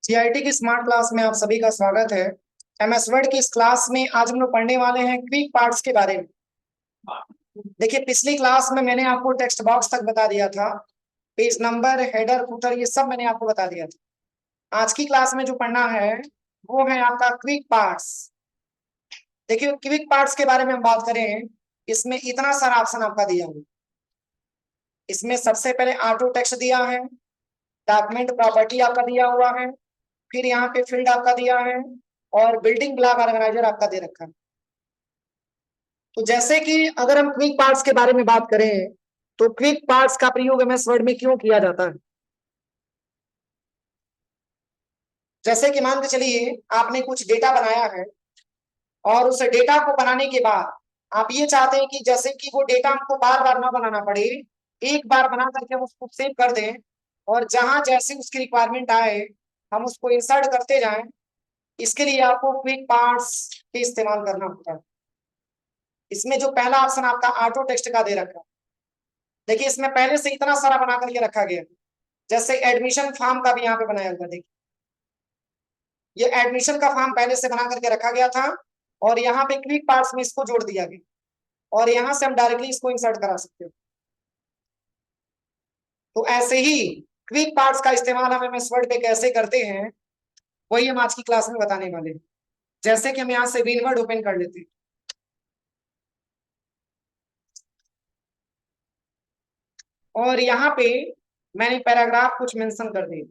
CIT की smart class में आप सभी का स्वागत है। एमएस वर्ड की इस क्लास में आज हम लोग पढ़ने वाले हैं क्विक पार्ट्स के बारे में। देखिए, पिछली क्लास में मैंने आपको टेक्स्ट बॉक्स तक बता दिया था, पेज नंबर, हेडर, फुटर, ये सब मैंने आपको बता दिया था। आज की क्लास में जो पढ़ना है वो है आपका क्विक पार्ट्स। देखिए, क्विक पार्ट्स के बारे में हम बात करें, इसमें इतना सारा ऑप्शन आपका दिया हुआ। इसमें सबसे पहले ऑटो टेक्स्ट दिया है, डॉक्यूमेंट प्रॉपर्टी आपका दिया हुआ है, फिर यहाँ पे फील्ड आपका दिया है और बिल्डिंग ब्लॉक ऑर्गेनाइजर आपका दे रखा है। तो जैसे कि अगर हम क्विक पार्ट्स के बारे में बात करें तो क्विक पार्ट्स का प्रयोग एमएस वर्ड में क्यों किया जाता है। जैसे कि मान के चलिए आपने कुछ डेटा बनाया है और उस डेटा को बनाने के बाद आप ये चाहते हैं कि जैसे कि वो डेटा हमको बार बार ना बनाना पड़े, एक बार बना करके हम उसको सेव कर दें और जहां जैसे उसकी रिक्वायरमेंट आए हम उसको इंसर्ट करते जाएं। इसके लिए आपको क्विक पार्ट्स के इस्तेमाल करना होता है। इसमें जो पहला ऑप्शन आपका ऑटो टेक्स्ट का दे रखा है, देखिए इसमें पहले से इतना सारा बना करके रखा गया है। जैसे एडमिशन फॉर्म का भी यहाँ पे बनाया हुआ, देखिए ये एडमिशन का फॉर्म पहले से बना करके रखा गया था और यहाँ पे क्विक पार्ट्स में इसको जोड़ दिया गया और यहाँ से हम डायरेक्टली इसको इंसर्ट करा सकते हो। तो ऐसे ही क्विक पार्ट्स का इस्तेमाल हम एमएस वर्ड पे कैसे करते हैं वही हम आज की क्लास में बताने वाले हैं। जैसे कि हम यहाँ से विनवर्ड ओपन कर लेते हैं और यहाँ पे मैंने पैराग्राफ कुछ मेंशन कर दिए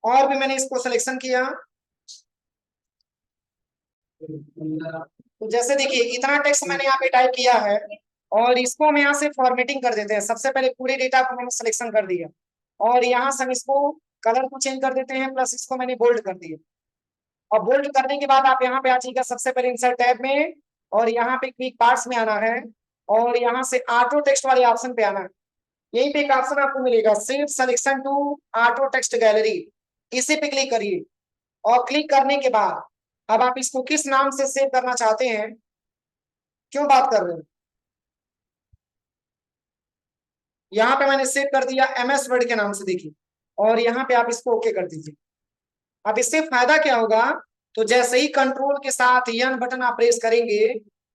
और भी मैंने इसको सिलेक्शन किया। तो जैसे देखिए इतना टेक्स्ट मैंने यहाँ पे टाइप किया है और इसको हम यहाँ से फॉर्मेटिंग कर देते हैं। सबसे पहले पूरे डेटा को मैंने सिलेक्शन कर दिया और यहाँ से हम इसको कलर को चेंज कर देते हैं, प्लस इसको मैंने बोल्ड कर दिया। और बोल्ड करने के बाद आप यहाँ पे आ जाइएगा सबसे पहले इंसर्ट टैब में और यहाँ पे क्विक पार्ट्स में आना है और यहाँ से ऑटो टेक्स्ट वाले ऑप्शन पे आना है। यहीं पे एक ऑप्शन आपको मिलेगा save selection to auto text gallery, इसी पे क्लिक करिए और क्लिक करने के बाद अब आप इसको किस नाम से सेव करना चाहते हैं, क्यों बात कर रहे हैं, यहाँ पे मैंने सेव कर दिया एमएस वर्ड के नाम से, देखिए और यहाँ पे आप इसको ओके कर दीजिए। अब इससे फायदा क्या होगा, तो जैसे ही कंट्रोल के साथ यन बटन आप प्रेस करेंगे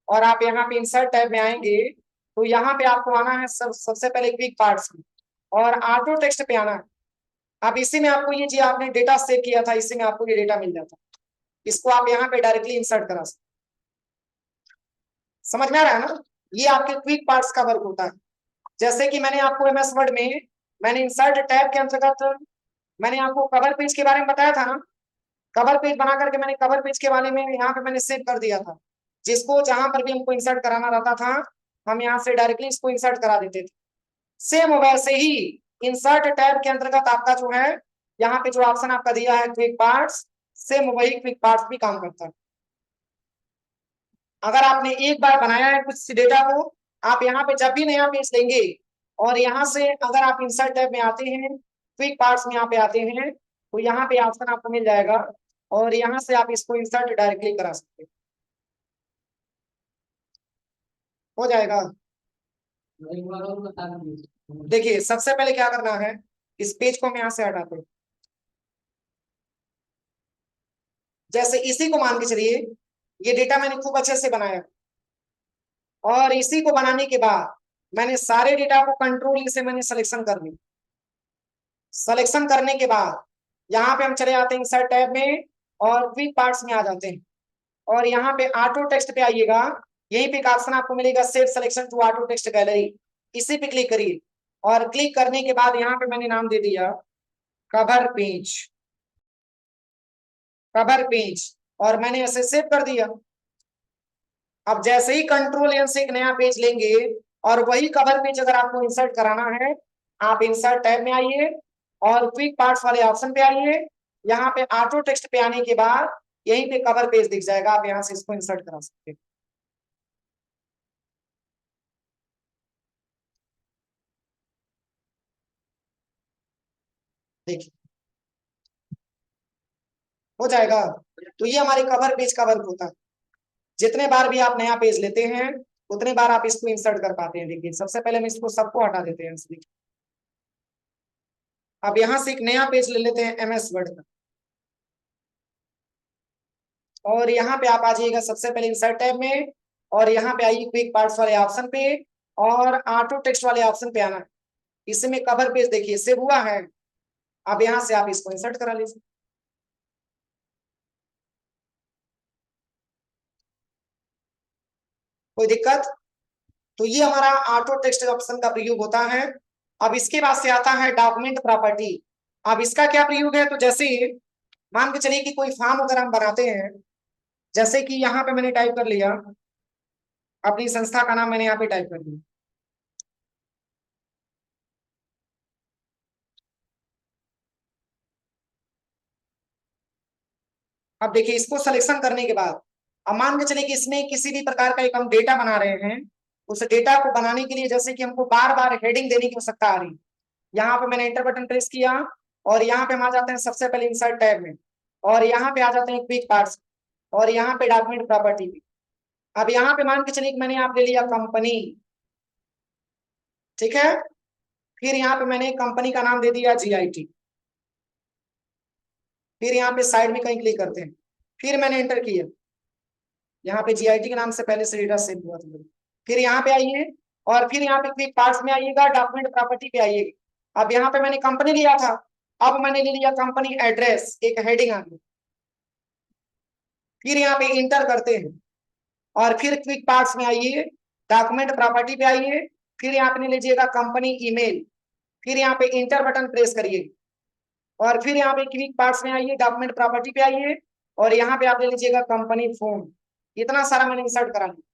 और आप यहाँ पे इंसर्ट टैब में आएंगे तो यहाँ पे आपको आना है सबसे पहले क्विक पार्ट्स में और ऑटो टेक्स्ट पे आना है। अब इसी में आपको ये जी आपने डेटा सेव किया था, इसी में आपको ये डेटा मिल जाता है। इसको आप यहाँ पे डायरेक्टली इंसर्ट करा सकते। समझ में आ रहा है ना, ये आपके क्विक पार्ट्स का वर्क होता है। जैसे कि मैंने आपको एमएस वर्ड में मैंने इंसर्ट टैब के अंतर्गत मैंने आपको कवर पेज के बारे में बताया था ना। कवर पेज बना करके मैंने कवर पेज के बारे में यहाँ पे मैंने सेव कर दिया था, जिसको जहां पर भी हमको इंसर्ट कराना रहता था हम यहाँ से डायरेक्टली इसको इंसर्ट करा देते थे। सेम वैसे ही इंसर्ट टैब के अंतर्गत आपका जो है यहाँ पे जो ऑप्शन आपका दिया है क्विक पार्ट्स, सेम वही क्विक पार्ट्स भी काम करता है। अगर आपने एक बार बनाया है कुछ डेटा को, आप यहाँ पे जब भी नया पेज लेंगे और यहाँ से अगर आप इंसर्ट टैब में आते हैं, क्विक पार्ट्स में यहाँ पे आते हैं तो यहाँ पे ऑप्शन आपको मिल जाएगा और यहाँ से आप इसको इंसर्ट डायरेक्टली करा सकते हो जाएगा। देखिए सबसे पहले क्या करना है, इस पेज को हम यहाँ से हटाते हैं। जैसे इसी को मान के चलिए ये डेटा मैंने खूब अच्छे से बनाया और इसी को बनाने के बाद मैंने सारे डेटा को कंट्रोल से मैंने सिलेक्शन कर लिया। सिलेक्शन करने के बाद यहाँ पे हम चले जाते हैं इंसर्ट टैब में और क्विक पार्ट्स में आ जाते हैं और यहाँ पे ऑटो टेक्स्ट पे आइएगा। यहीं पे एक ऑप्शन आपको मिलेगा save selection to auto text gallery, इसी पे क्लिक करिए और क्लिक करने के बाद यहाँ पे मैंने नाम दे दिया कवर पेज, कवर पेज और मैंने ऐसे सेव कर दिया। अब जैसे ही कंट्रोल एन से एक नया पेज लेंगे और वही कवर पेज अगर आपको इंसर्ट कराना है, आप इंसर्ट टैब में आइए और क्विक पार्ट्स वाले ऑप्शन पे आइए। यहाँ पे ऑटो टेक्स्ट पे आने के बाद यहीं पे कवर पेज दिख जाएगा, आप यहाँ से इसको इंसर्ट करा सकते हैं। देखिए हो जाएगा। तो ये हमारे कवर पेज का वर्क होता है। जितने बार भी आप नया पेज लेते हैं उतने बार आप इसको इंसर्ट कर पाते हैं। देखिए सबसे पहले हम इसको सबको हटा देते हैं। अब यहां से एक नया पेज ले लेते हैं MS वर्ड का, और यहाँ पे आप आ जाइएगा सबसे पहले इंसर्ट टैब में, और यहाँ पे आइए क्विक पार्ट्स वाले ऑप्शन पे, और ऑटो टेक्स्ट वाले ऑप्शन पे आना। इसमें कवर पेज देखिए सेव हुआ है। अब यहाँ से आप इसको इंसर्ट करा लीजिए। कोई दिक्कत? तो ये हमारा ऑटो टेक्स्ट ऑप्शन का प्रयोग होता है। अब इसके बाद से आता है डॉक्यूमेंट प्रॉपर्टी। अब इसका क्या प्रयोग है? तो जैसे मान के चलिए कि कोई फॉर्म अगर हम बनाते हैं, जैसे कि यहाँ पे मैंने टाइप कर लिया, अपनी संस्था का नाम मैंने यहाँ पे टाइप कर दिया। अब देखिए इसको सिलेक्शन करने के बाद, अब मान के चलिए कि इसमें किसी भी प्रकार का एक हम डेटा बना रहे हैं, उस डेटा को बनाने के लिए जैसे कि हमको बार बार हेडिंग देने की आवश्यकता आ रही है, यहाँ पे मैंने एंटर बटन प्रेस किया, और यहाँ पे हम आ जाते हैं सबसे पहले इंसर्ट टैब में, और यहाँ पे आ जाते हैं क्विक पार्ट्स, और यहाँ पे डॉक्यूमेंट प्रॉपर्टी में। अब यहाँ पे मान के चलिए कि मैंने आप ले लिया कंपनी, ठीक है। फिर यहाँ पे मैंने कंपनी का नाम दे दिया GIT। फिर यहाँ पे साइड में कहीं क्लिक करते हैं, फिर मैंने एंटर किया, यहाँ पे GIT के नाम से पहले से डेटा सेव हुआ था। फिर यहाँ पे आइए, और फिर यहाँ पे क्विक पार्ट्स में आइएगा, डॉक्यूमेंट प्रॉपर्टी पे आइएगा। अब यहाँ पे मैंने कंपनी लिया था, अब मैंने ले लिया कंपनी एड्रेस, एक हेडिंग आ गई। फिर यहाँ पे इंटर करते हैं, और फिर क्विक पार्ट्स में आइए, डॉक्यूमेंट प्रॉपर्टी पे आइए, फिर यहाँ पे ले लीजिएगा कंपनी ईमेल, फिर यहाँ पे इंटर बटन प्रेस करिए, और फिर यहाँ पे क्विक पार्ट्स में आइए, डॉक्यूमेंट प्रॉपर्टी पे आइए, और यहाँ पे आप ले लीजिएगा कंपनी फोन। इतना सारा मैंने इंसर्ट करा लिया।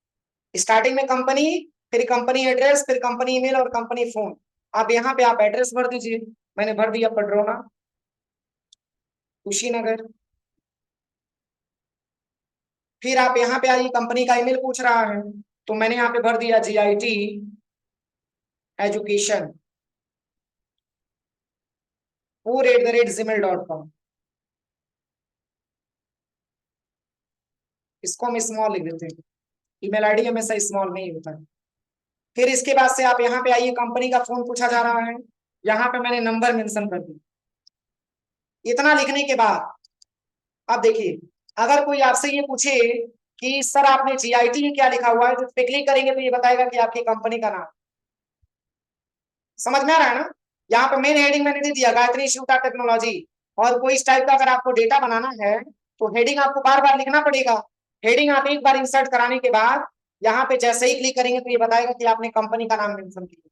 स्टार्टिंग में कंपनी, फिर कंपनी एड्रेस, फिर कंपनी ईमेल और कंपनी फोन। अब यहाँ पे आप एड्रेस भर दीजिए, मैंने भर दिया पडरौना, कुशीनगर। फिर आप यहाँ पे आइए, कंपनी का ईमेल पूछ रहा है, तो मैंने यहाँ पे भर दिया GIT एजुकेशन @gmail.com। इसको हम स्मॉल लिख देते हैं, ईमेल आईडी हमेशा स्मॉल में ही होता है। फिर इसके बाद से आप यहाँ पे आइए, कंपनी का फोन पूछा जा रहा है, यहाँ पे मैंने नंबर मेंशन कर दिया। इतना लिखने के बाद अब देखिए, अगर कोई आपसे ये पूछे कि सर आपने GIT क्या लिखा हुआ है, तो पे क्लिक करेंगे तो ये बताएगा कि आपकी कंपनी का नाम। समझ में आ रहा है ना? यहाँ पे मेन हेडिंग मैंने दे दिया, गायत्री इंस्टीट्यूट ऑफ टेक्नोलॉजी। और कोई इस टाइप का अगर आपको डेटा बनाना है, तो हेडिंग आपको बार बार लिखना पड़ेगा। हेडिंग आप एक बार इंसर्ट कराने के बाद यहाँ पे जैसे ही क्लिक करेंगे तो ये बताएगा कि आपने कंपनी का नाम मेंशन किया।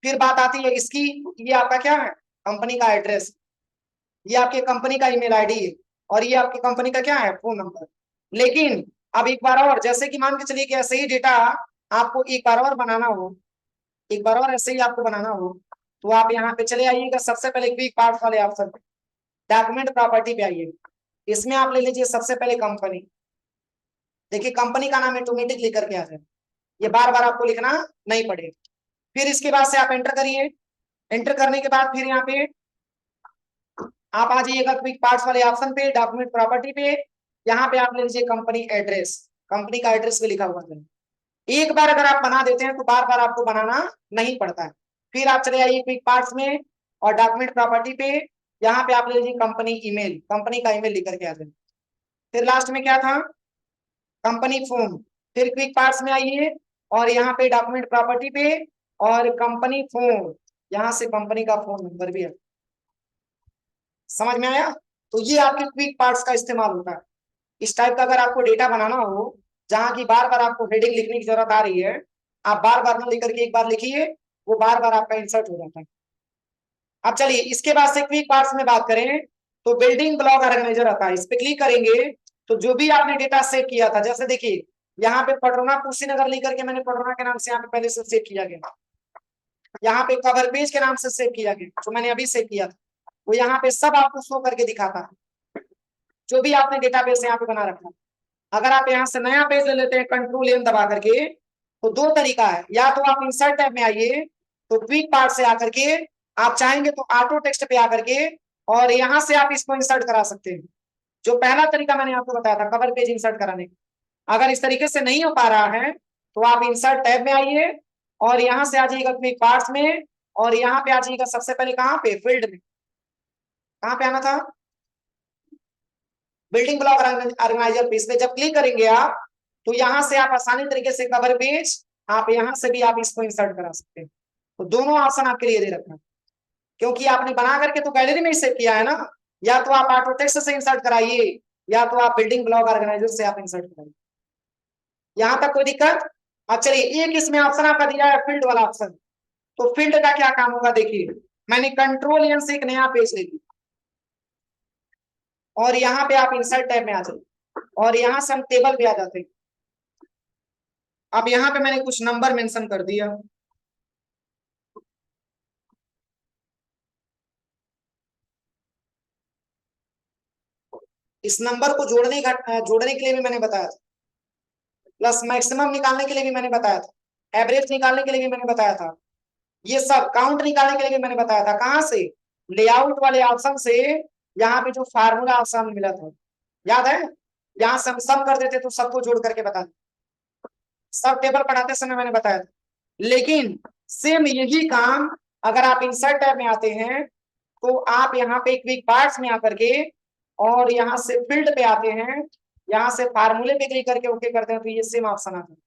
फिर बात आती है इसकी, ये आपका क्या है, कंपनी का एड्रेस, ये आपके कंपनी का ईमेल आईडी है, और ये आपकी कंपनी का क्या है, फोन नंबर। लेकिन अब एक बार और, जैसे कि मान के चलिए कि ऐसे ही डेटा आपको एक बार और बनाना हो, एक बार और ऐसे ही आपको बनाना हो, तो आप यहाँ पे चले आइएगा सबसे पहले क्विक पार्ट वाले ऑप्शन पे, डॉक्यूमेंट प्रॉपर्टी पे आइए। इसमें आप ले लीजिए सबसे पहले कंपनी। देखिए कंपनी का नाम ऑटोमेटिक लिख करके आ जाए, ये बार बार आपको लिखना नहीं पड़ेगा। फिर इसके बाद से आप एंटर करिए। एंटर करने के बाद फिर यहाँ पे आप आ जाइएगा क्विक पार्ट्स वाले ऑप्शन पे, डॉक्यूमेंट प्रॉपर्टी पे। यहाँ पे आप ले लीजिए कंपनी एड्रेस, कंपनी का एड्रेस भी लिखा हुआ है। एक बार अगर आप बना देते हैं तो बार बार आपको बनाना नहीं पड़ता है। फिर आप चले आइए क्विक पार्ट्स में, और डॉक्यूमेंट प्रॉपर्टी पे यहाँ पे आप ले लीजिए कंपनी ईमेल, कंपनी का ईमेल लिख करके आ जाए। फिर लास्ट में क्या था, कंपनी फोन। फिर क्विक पार्ट्स में आइए, और यहाँ पे डॉक्यूमेंट प्रॉपर्टी पे, और कंपनी फोन, यहाँ से कंपनी का फोन नंबर भी है। समझ में आया? तो ये आपके क्विक पार्ट्स का इस्तेमाल होता है। इस टाइप का अगर आपको डेटा बनाना हो, जहां की बार बार आपको हेडिंग लिखने की जरूरत आ रही है, आप बार बार ना लिख करके एक बार लिखिए, वो बार बार आपका इंसर्ट हो जाता है। अब चलिए इसके बाद से क्विक पार्ट्स में बात करें, तो बिल्डिंग ब्लॉक ऑर्गेनाइजर आता है। इस पे क्लिक करेंगे तो जो भी आपने डेटा सेव किया था, जैसे देखिए यहाँ पे पटरौना कुशीनगर लिख करके मैंने पटरौना के नाम से यहाँ पे पहले से सेव किया गया, यहाँ पे कवर पेज के नाम से सेव किया गया, जो मैंने अभी सेव किया था, वो यहाँ पे सब आपको शो करके दिखाता है, जो भी आपने डेटाबेस यहाँ पे बना रखा। अगर आप यहाँ से नया पेज ले लेते हैं कंट्रोल एम दबा करके, तो दो तरीका है, या तो आप इंसर्ट टैब में आइए, तो क्विक पार्ट से आकर के आप चाहेंगे तो ऑटो टेक्स्ट पे आकर के, और यहाँ से आप इसको इंसर्ट करा सकते हैं। जो पहला तरीका मैंने आपको बताया था कवर पेज इंसर्ट कराने का। अगर इस तरीके से नहीं हो पा रहा है, तो आप इंसर्ट टैब में आइए, और यहाँ से आ जाइएगा क्विक पार्ट्स में, और यहाँ पे आ जाइएगा सबसे पहले कहाँ पे, फील्ड में। कहाँ पे आना था, बिल्डिंग ब्लॉक ऑर्गेनाइजर पे। इस पे जब क्लिक करेंगे आप तो यहाँ से आप आसानी तरीके से कवर पेज, आप यहाँ से भी आप इसको इंसर्ट करा सकते हैं। तो दोनों ऑप्शन आपके लिए दे रखा है, क्योंकि आपने बना करके तो गैलरी में ही सेव किया है ना। या तो आप ऑटो टेक्स्ट से इंसर्ट कराइए, या तो आप बिल्डिंग ब्लॉक ऑर्गेनाइजर से आप इंसर्ट कराइए। यहाँ तक कोई दिक्कत? अब चलिए, एक इसमें ऑप्शन आपका दिया है फील्ड वाला ऑप्शन। तो फील्ड का क्या काम होगा, देखिए मैंने कंट्रोल एन से एक नया पेज ले लिया, और यहाँ पे आप इंसर्ट टैब में आ जाइए, और यहाँ से हम टेबल पे आ जाते हैं। अब यहाँ पे मैंने कुछ नंबर मेंशन कर दिया। इस नंबर को जोड़ने के लिए भी मैंने बताया था, प्लस मैक्सिमम निकालने के लिए भी मैंने बताया था, एवरेज निकालने के लिए भी मैंने बताया था, ये सब काउंट निकालने के लिए भी मैंने बताया था। कहां से, लेआउट वाले ऑप्शन से। यहाँ पे जो फार्मूला ऑप्शन मिला था, याद है, यहाँ से हम सम कर देते तो सबको जोड़ करके बता देते। सब टेबल पढ़ाते समय मैंने बताया था। लेकिन सेम यही काम अगर आप इंसर्ट टैब में आते हैं, तो आप यहाँ पे क्विक पार्ट्स में आकर के, और यहाँ से फील्ड पे आते हैं, यहाँ से फार्मूले पे क्लिक करके ओके करते हैं, तो ये सेम ऑप्शन आता है।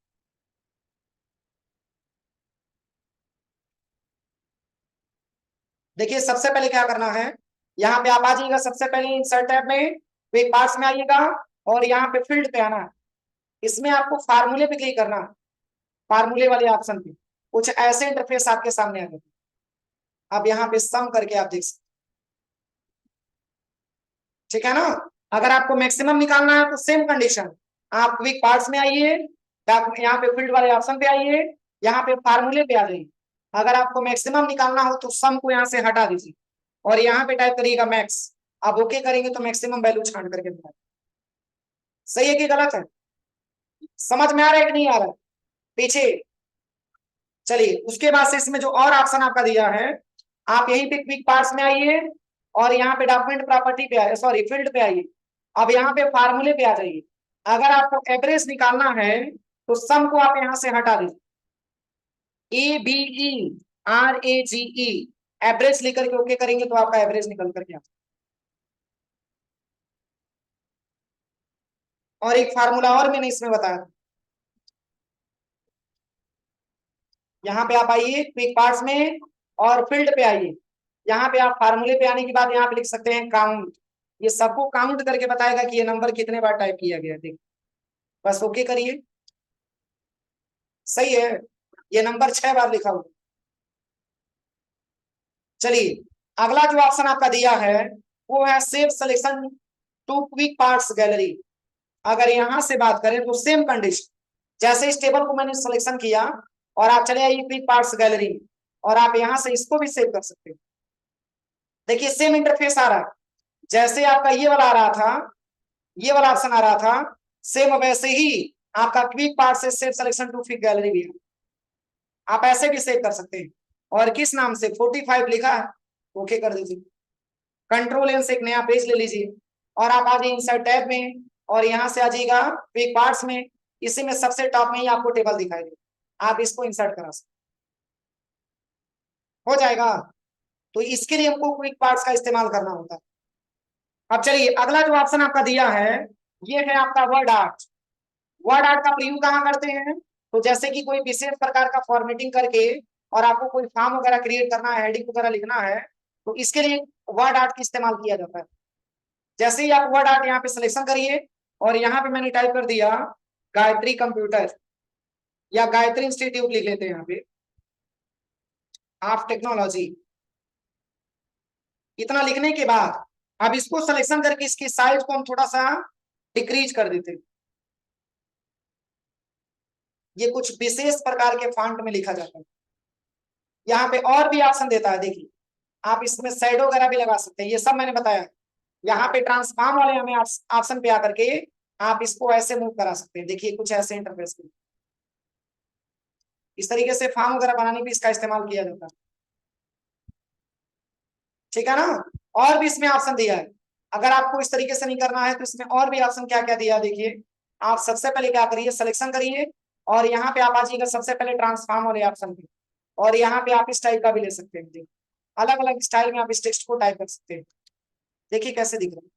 देखिए सबसे पहले क्या करना है, यहाँ पे आप आ जाइएगा सबसे पहले इंसर्ट टैब में, क्विक पार्ट्स में आइएगा, और यहाँ पे फील्ड पे आना है। इसमें आपको फार्मूले पे क्लिक करना है, फार्मूले वाले ऑप्शन पे। कुछ ऐसे इंटरफेस आपके सामने आ गए। अब यहाँ पे सम करके आप देख सकते, ठीक है ना। अगर आपको मैक्सिमम निकालना है तो सेम कंडीशन, आप क्विक पार्ट्स में आइए, यहाँ पे फील्ड वाले ऑप्शन पे आइए, यहाँ पे फार्मूले पे आ जाइए। अगर आपको मैक्सिमम निकालना हो तो सम को यहाँ से हटा दीजिए, और यहाँ पे टाइप करिएगा मैक्स। आप ओके करेंगे तो मैक्सिमम वैल्यू छांट करके बताए। सही है कि गलत है, समझ में आ रहा है कि नहीं आ रहा है पीछे? चलिए, उसके बाद से इसमें जो और ऑप्शन आपका दिया है, आप यहीं पे क्विक पार्ट्स में आइए, और यहाँ पे डॉक्यूमेंट प्रॉपर्टी पे आइए, सॉरी फील्ड पे आइए। अब यहाँ पे फार्मूले पे आ जाइए। अगर आपको एवरेज निकालना है तो सम को आप यहाँ से हटा दीजिए, ABERAGE, एवरेज लिख करके ओके करेंगे तो आपका एवरेज निकल करके आता। और एक फार्मूला और मैंने इसमें बताया, यहाँ पे आप आइए क्विक पार्ट्स में, और फील्ड पे आइए। यहाँ पे आप फार्मूले पे आने के बाद यहाँ पे लिख सकते हैं काउंट। ये सबको काउंट करके बताएगा कि ये नंबर कितने बार टाइप किया गया। देखिए, बस ओके करिए। सही है, ये नंबर 6 बार लिखा हुआ। चलिए, अगला जो ऑप्शन आपका दिया है वो है save selection to quick parts gallery. अगर यहां से बात करें तो सेम कंडीशन, जैसे इस टेबल को मैंने सिलेक्शन किया, और आप चले आइए क्विक पार्ट्स गैलरी, और आप यहां से इसको भी सेव कर सकते हैं। देखिए सेम इंटरफेस आ रहा है, जैसे आपका ये वाला आ रहा था, ये वाला ऑप्शन आ रहा था, सेम वैसे ही आपका क्विक पार्ट से save selection to quick gallery भी है। आप ऐसे भी सेव कर सकते हैं, और किस नाम से, 45 लिखा है, ओके कर दीजिए। कंट्रोल एन से एक नया पेज ले लीजिए, और आप आ जाइए इंसर्ट टैब में, और यहाँ से आ जाइएगा क्विक पार्ट्स में। इसी में सबसे टॉप में ही आपको टेबल दिखाई देगा, आप इसको इंसर्ट करा सकते, हो जाएगा। तो इसके लिए हमको क्विक पार्ट्स का इस्तेमाल करना होता है। अब चलिए, अगला जो ऑप्शन आपका दिया है, ये है आपका वर्ड आर्ट। वर्ड आर्ट का प्रयोग कहाँ करते हैं, तो जैसे कि कोई विशेष प्रकार का फॉर्मेटिंग करके, और आपको कोई फॉर्म वगैरह क्रिएट करना है, हेडिंग वगैरह लिखना है, तो इसके लिए वर्ड आर्ट का इस्तेमाल किया जाता है। जैसे ही आप वर्ड आर्ट यहाँ पे सिलेक्शन करिए, और यहाँ पे मैंने टाइप कर दिया गायत्री कंप्यूटर, या गायत्री इंस्टीट्यूट लिख लेते हैं यहाँ पे ऑफ टेक्नोलॉजी। इतना लिखने के बाद अब इसको सिलेक्शन करके इसकी साइज को हम थोड़ा सा डिक्रीज कर देते हैं। ये कुछ विशेष प्रकार के फॉन्ट में लिखा जाता है। यहाँ पे और भी ऑप्शन देता है, देखिए आप इसमें शैडो वगैरह भी लगा सकते हैं, ये सब मैंने बताया। यहाँ पे ट्रांसफॉर्म वाले हमें ऑप्शन पे आकर के आप इसको ऐसे मूव करा सकते हैं। देखिए कुछ ऐसे इंटरफेस पे इस तरीके से फॉर्म वगैरह बनाने भी इसका इस्तेमाल किया जाता है, ठीक है ना। और भी इसमें ऑप्शन दिया है, अगर आपको इस तरीके से नहीं करना है तो इसमें और भी ऑप्शन क्या क्या दिया है, देखिए आप सबसे पहले क्या करिए, सिलेक्शन करिए, और यहाँ पे आप आ जाइएगा सबसे पहले ट्रांसफॉर्म वाले ऑप्शन पे, और यहाँ पे आप इस टाइप का भी ले सकते हैं, अलग अलग स्टाइल में आप इस टेक्स्ट को टाइप कर सकते हैं। देखिए कैसे दिख रहा है,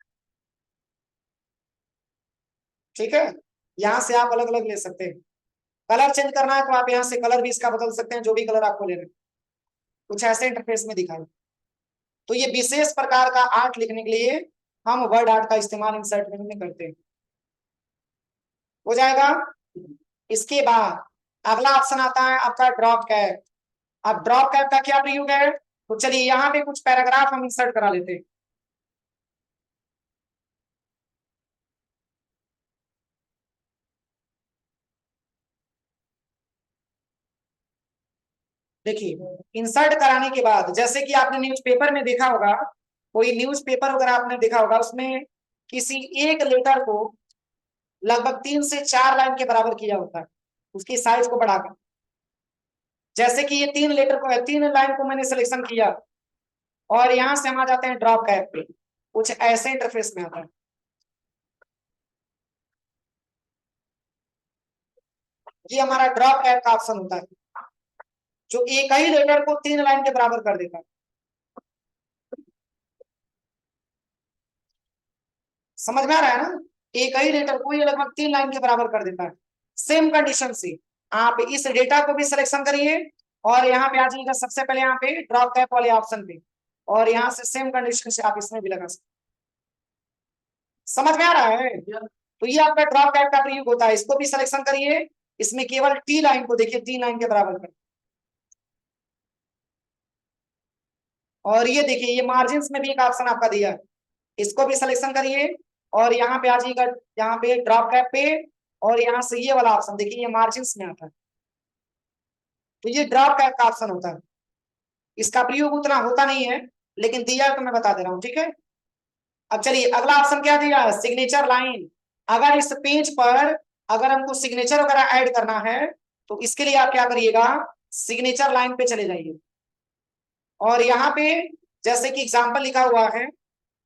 ठीक है। यहाँ से आप अलग अलग ले सकते हैं। कलर चेंज करना है तो आप यहाँ से कलर भी इसका बदल सकते हैं, जो भी कलर आपको लेना है। कुछ ऐसे इंटरफेस में दिखाई। तो ये विशेष प्रकार का आर्ट लिखने के लिए हम वर्ड आर्ट का इस्तेमाल इंसर्ट मेनू में करते हैं। हो जाएगा। इसके बाद अगला ऑप्शन आता है आपका ड्रॉप कैप। अब ड्रॉप कैप का क्या प्रयोग है, तो चलिए यहाँ पे कुछ पैराग्राफ हम इंसर्ट करा लेते हैं। देखिए इंसर्ट कराने के बाद जैसे कि आपने न्यूज़पेपर में देखा होगा, कोई न्यूज़पेपर वगैरह आपने देखा होगा, उसमें किसी एक लेटर को लगभग 3 से 4 लाइन के बराबर किया होता है, उसकी साइज को बढ़ाकर। जैसे कि ये 3 लेटर को 3 लाइन को मैंने सिलेक्शन किया और यहां से हम आ जाते हैं ड्रॉप कैप पे। कुछ ऐसे इंटरफेस में आता है। ये हमारा ड्रॉप कैप का ऑप्शन होता है, जो एक ही लेटर को 3 लाइन के बराबर कर देता है। समझ में आ रहा है ना, एक ही लेटर को ये लगभग 3 लाइन के बराबर कर देता है। सेम कंडीशन से आप इस डेटा को भी सिलेक्शन करिए और यहाँ पे आ जाइएगा सबसे पहले यहाँ पे ड्रॉप कैप वाले ऑप्शन पे, और यहाँ से सेम कंडीशन से आप इसमें भी लगा सकते। समझ में आ रहा है। तो ये आपका ड्रॉप कैप का प्रयोग होता है, इसको भी सिलेक्शन करिए। इसमें केवल टी लाइन को देखिए 3 लाइन के बराबर कर, और ये देखिए ये मार्जिन में भी एक ऑप्शन आपका दिया है, इसको भी सिलेक्शन करिए और यहाँ पे आ जाइएगा, यहाँ पे ड्रॉप कैप पे, और यहाँ से ये वाला ऑप्शन देखिए ये मार्जिन में आता है। तो ये ड्रॉप कैप का ऑप्शन होता है, इसका प्रयोग उतना होता नहीं है, लेकिन दिया है तो मैं बता दे रहा हूँ, ठीक है। अब चलिए अगला ऑप्शन क्या दिया है, सिग्नेचर लाइन। अगर इस पेज पर अगर हमको सिग्नेचर वगैरह ऐड करना है तो इसके लिए आप क्या करिएगा, सिग्नेचर लाइन पे चले जाइए और यहाँ पे जैसे कि एग्जाम्पल लिखा हुआ है,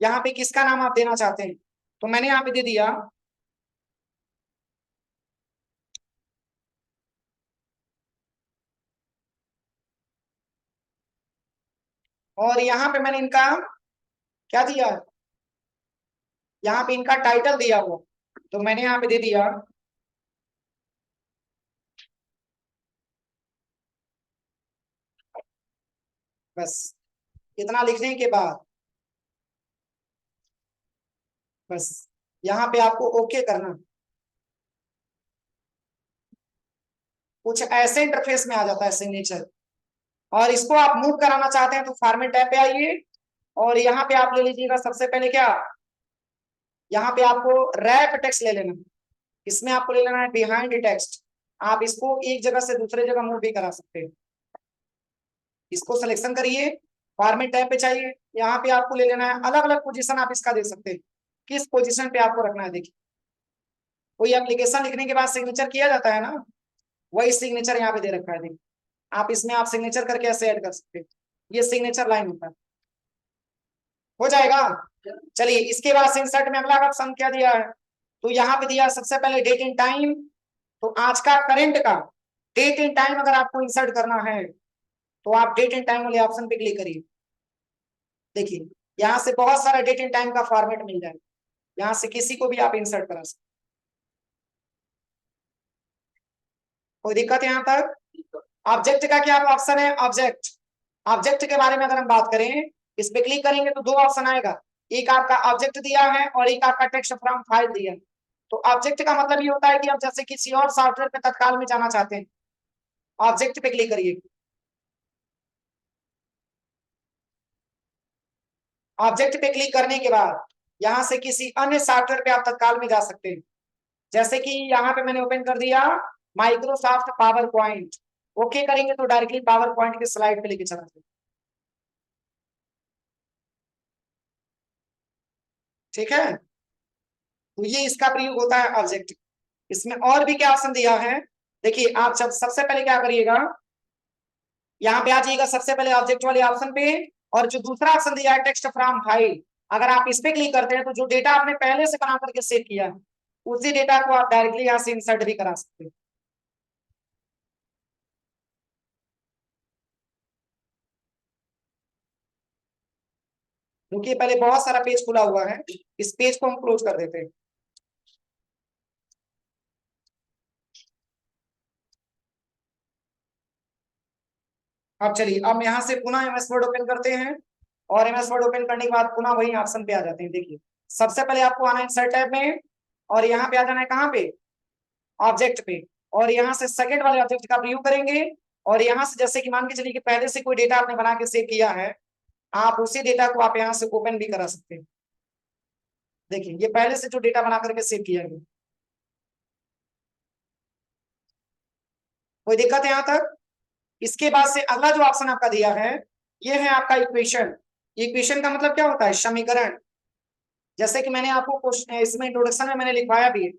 यहाँ पे किसका नाम आप देना चाहते हैं, तो मैंने यहाँ पे दे दिया और यहाँ पे मैंने इनका क्या दिया, यहाँ पे इनका टाइटल दिया हुआ, तो मैंने यहाँ पे दे दिया बस। इतना लिखने के बाद बस यहाँ पे आपको ओके करना। कुछ ऐसे इंटरफेस में आ जाता है सिग्नेचर, और इसको आप मूव कराना चाहते हैं तो फॉर्मेट टैब पे आइए और यहाँ पे आप ले लीजिएगा सबसे पहले क्या, यहाँ पे आपको रैप टेक्स्ट ले लेना। इसमें आपको ले लेना है बिहाइंड टेक्स्ट। आप इसको एक जगह से दूसरे जगह मूव भी करा सकते हैं। इसको सिलेक्शन करिए, फॉर्मेट टैब पे चाहिए, यहाँ पे आपको ले लेना है, अलग अलग पोजीशन आप इसका दे सकते हैं, किस पोजीशन पे आपको रखना है। देखिए कोई एप्लीकेशन लिखने के बाद सिग्नेचर किया जाता है ना, वही सिग्नेचर यहाँ पे दे रखा है। देखिए आप इसमें आप सिग्नेचर करके ऐसे ऐड कर सकते हैं, ये सिग्नेचर लाइन होता है। हो जाएगा। चलिए इसके बाद से इंसर्ट में अगला ऑप्शन क्या दिया है, तो यहाँ पे दिया सबसे पहले डेट इन टाइम। तो आज का करंट का डेट इन टाइम अगर आपको इंसर्ट करना है तो आप डेट इन टाइम वाले ऑप्शन पे क्लिक करिए। देखिए यहाँ से बहुत सारा डेट इन टाइम का फॉर्मेट मिल जाएगा, यहाँ से किसी को भी आप इंसर्ट करा सकते। कोई दिक्कत है यहाँ तक। ऑब्जेक्ट का क्या ऑप्शन है, ऑब्जेक्ट। ऑब्जेक्ट के बारे में अगर हम बात करें, इस पे क्लिक करेंगे तो 2 ऑप्शन आएगा, एक आपका ऑब्जेक्ट दिया है और एक आपका टेक्स्ट फ्रॉम फाइल दिया है। तो ऑब्जेक्ट का मतलब ये होता है कि आप जैसे किसी और सॉफ्टवेयर पे तत्काल में जाना चाहते हैं, ऑब्जेक्ट पे क्लिक करिए। ऑब्जेक्ट पे क्लिक करने के बाद यहाँ से किसी अन्य सॉफ्टवेयर पे आप तत्काल में जा सकते हैं। जैसे कि यहाँ पे मैंने ओपन कर दिया माइक्रोसॉफ्ट पावर पॉइंट, ओके करेंगे तो डायरेक्टली पावर पॉइंट की स्लाइड पे लेके चलाते हैं, ठीक है। तो ये इसका प्रयोग होता है ऑब्जेक्ट। इसमें और भी क्या ऑप्शन दिया है, देखिए आप जब सबसे पहले क्या करिएगा, यहाँ पे आ जाइएगा सबसे पहले ऑब्जेक्ट वाले ऑप्शन पे, और जो दूसरा ऑप्शन दिया है टेक्स्ट फ्रॉम फाइल, अगर आप इस पे क्लिक करते हैं तो जो डेटा आपने पहले से बना करके सेव किया है उसी डेटा को आप डायरेक्टली यहाँ से इंसर्ट भी करा सकते हैं। क्योंकि पहले बहुत सारा पेज खुला हुआ है, इस पेज को हम क्लोज कर देते हैं। अब चलिए, अब यहाँ से पुनः एमएस वर्ड ओपन करते हैं, और एमएस वर्ड ओपन करने के बाद पुनः वही ऑप्शन पे आ जाते हैं। देखिए, सबसे पहले आपको आना है इंसर्ट टैब में, और यहाँ पे आ जाना है कहाँ पे, ऑब्जेक्ट पे, और यहाँ से सेकंड वाले ऑब्जेक्ट का प्रयोग करेंगे। और यहाँ से जैसे कि मान के चलिए कि पहले से कोई डेटा आपने बना के सेव किया है, आप उसी डेटा को आप यहाँ से ओपन भी करा सकते हैं। देखिए, ये पहले से जो डेटा बना करके सेव किया है, कोई दिक्कत है यहाँ तक? इसके बाद से अगला जो ऑप्शन आपका दिया है, ये है आपका इक्वेशन। इक्वेशन का मतलब क्या होता है, समीकरण। जैसे कि मैंने आपको क्वेश्चन इसमें इंट्रोडक्शन में मैंने लिखवाया भी है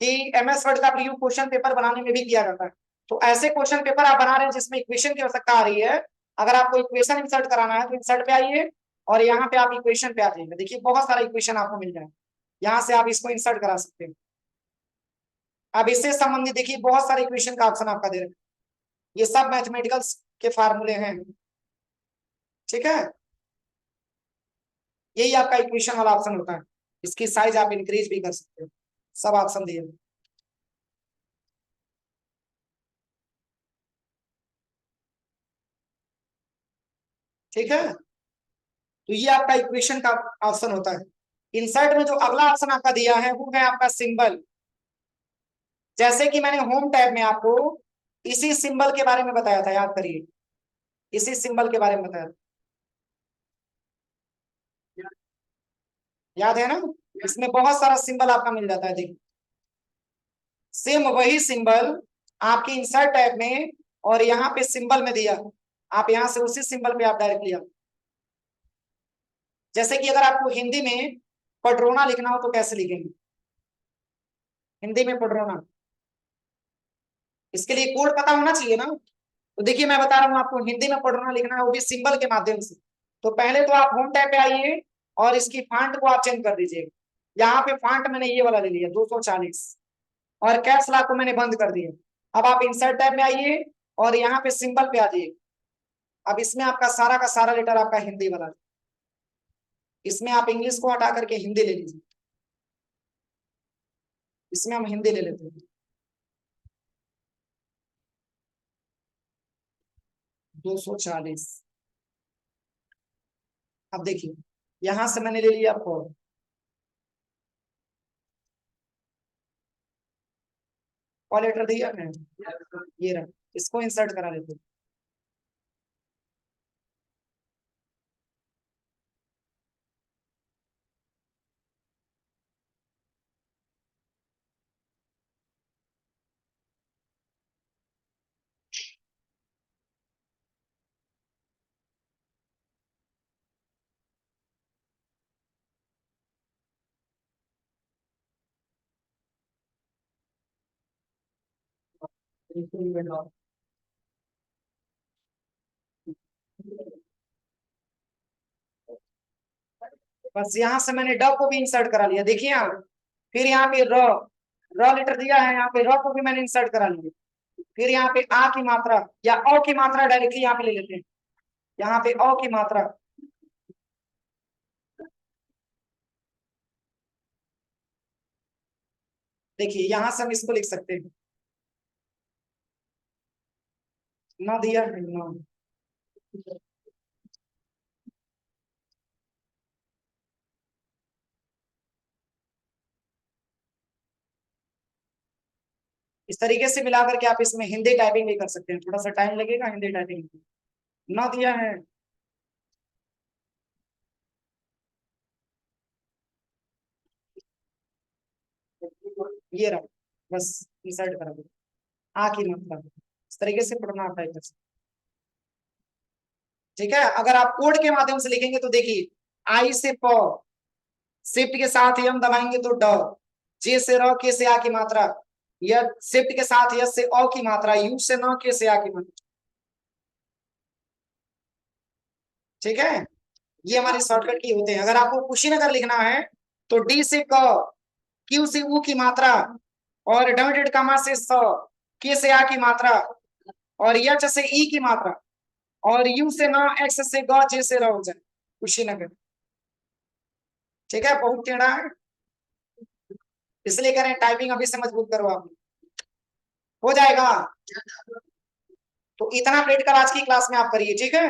कि एमएस वर्ड का प्रयोग क्वेश्चन पेपर बनाने में भी किया जाता है। तो ऐसे क्वेश्चन पेपर आप बना रहे हैं जिसमें इक्वेशन की आवश्यकता आ रही है, अगर आपको इक्वेशन इंसर्ट कराना है तो इंसर्ट पे आइए, और यहाँ पे आप इक्वेशन पे आ जाइए। देखिए, बहुत सारा इक्वेशन आपको मिल जाए, यहाँ से आप इसको इंसर्ट करा सकते हैं। अब इससे संबंधित देखिए बहुत सारे इक्वेशन का ऑप्शन आपका दे रहे हैं, ये सब मैथमेटिकल्स के फार्मूले हैं। ठीक है, यही आपका इक्वेशन वाला ऑप्शन होता है। इसकी साइज आप इंक्रीज भी कर सकते हो, सब ऑप्शन दिए। ठीक है, तो ये आपका इक्वेशन का ऑप्शन होता है। इंसर्ट में जो अगला ऑप्शन आपका दिया है वो है आपका सिंबल। जैसे कि मैंने होम टैब में आपको इसी सिंबल के बारे में बताया था, याद करिए, इसी सिंबल के बारे में बताया था, याद है ना? इसमें बहुत सारा सिंबल आपका मिल जाता है। देखिए, सेम वही सिंबल आपके इंसर्ट टैब में और यहाँ पे सिंबल में दिया, आप यहाँ से उसी सिंबल पे आप डायरेक्ट लिया। जैसे कि अगर आपको हिंदी में पडरोना लिखना हो तो कैसे लिखेंगे, हिंदी में पडरोना, इसके लिए कोड पता होना चाहिए ना। तो देखिए, मैं बता रहा हूँ आपको, हिंदी में पडरोना लिखना है वो भी सिंबल के माध्यम से। तो पहले तो आप होम टैब पे आइए और इसकी फॉन्ट को आप चेंज कर दीजिएगा। यहाँ पे फॉन्ट मैंने ये वाला ले लिया 240, और कैप्स लॉक को मैंने बंद कर दिया। अब आप इंसर्ट टैब में आइए और यहाँ पे सिंबल पे आ जाइए। अब इसमें आपका सारा का सारा लेटर आपका हिंदी वाला, इसमें आप इंग्लिश को हटा करके हिंदी ले लीजिए, इसमें हम हिंदी ले लेते हैं। 240। अब देखिए, यहां से मैंने ले लिया फॉर, और लेटर दिया है, ये रहा, इसको इंसर्ट करा लेते हैं। बस यहाँ से मैंने ड को भी इंसर्ट करा लिया, देखिए यहाँ, फिर यहाँ पे र, र लेटर दिया है, यहाँ पे र को भी मैंने इंसर्ट करा लिया। फिर यहाँ पे आ की मात्रा या अ की मात्रा डायरेक्टली यहाँ पे ले लेते हैं, यहाँ पे अ की मात्रा, देखिए यहाँ से हम इसको लिख सकते हैं, न दिया है न। इस तरीके से मिला करके आप इसमें हिंदी टाइपिंग भी कर सकते हैं, थोड़ा सा टाइम लगेगा हिंदी टाइपिंग में। न दिया है, ये रहा, बस इंसर्ट करा दो, आ की मात्रा, इस तरीके से पढ़ना आप टाइप कर सकते हैं। ठीक है, अगर आप कोड के माध्यम से लिखेंगे तो देखिए, आई से प, शिफ्ट के साथ यम दबाएंगे तो ड, जे से र, के से आ की मात्रा, या शिफ्ट के साथ यस से अ की मात्रा, यू से न, के से आ की मात्रा। ठीक है, ये हमारे शॉर्टकट की होते हैं। अगर आपको कुशीनगर लिखना है तो डी से क, क्यू से ऊ की मात्रा, और डबल कामा से स, के से आ की मात्रा, और यच से ई की मात्रा, और यू से न, एक्स से ग, जे से र हो जाए कुशीनगर। ठीक है, बहुत टेढ़ा है, इसलिए कह रहे हैं टाइपिंग अभी से मजबूत करो आप। हो जाएगा, तो इतना प्रैक्टिकल आज की क्लास में आप करिए, ठीक है।